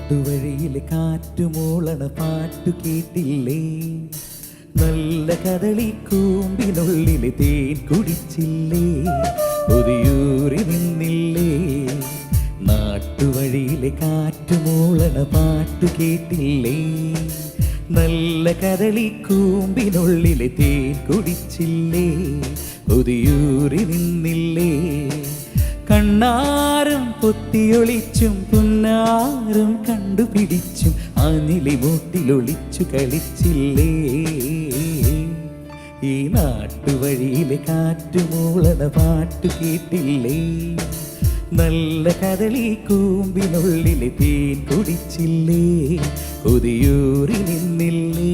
നാട്ടുവഴിയിലെ കാറ്റുമൂളണ പാട്ടു കേട്ടില്ലേ? നല്ല കദളി കൂമ്പിനുള്ളിലെ തേൻ കുടിച്ചില്ലേ? പുതിയൂറി നിന്നില്ലേ? നാട്ടുവഴിയിലെ കാറ്റുമൂളണ പാട്ടു കേട്ടില്ലേ? നല്ല കദളി കൂമ്പിനുള്ളിലെ തേൻ കുടിച്ചില്ലേ? പുതിയൂറി നിന്നില്ലേ? കണ്ണാരം പൊത്തിയൊളിച്ചും പുന്നാരം കണ്ടുപിടിച്ചും അനിലി മൂട്ടിലൊളിച്ചു കളിച്ചില്ലേ? ഈ നാട്ടുവഴിയിലെ കാറ്റുമൂളണ പാട്ടു കേട്ടില്ലേ? നല്ല കദളി കൂമ്പിനുള്ളിലെ തേൻ കുടിച്ചില്ലേ? കൊതിയൂറി നിന്നില്ലേ?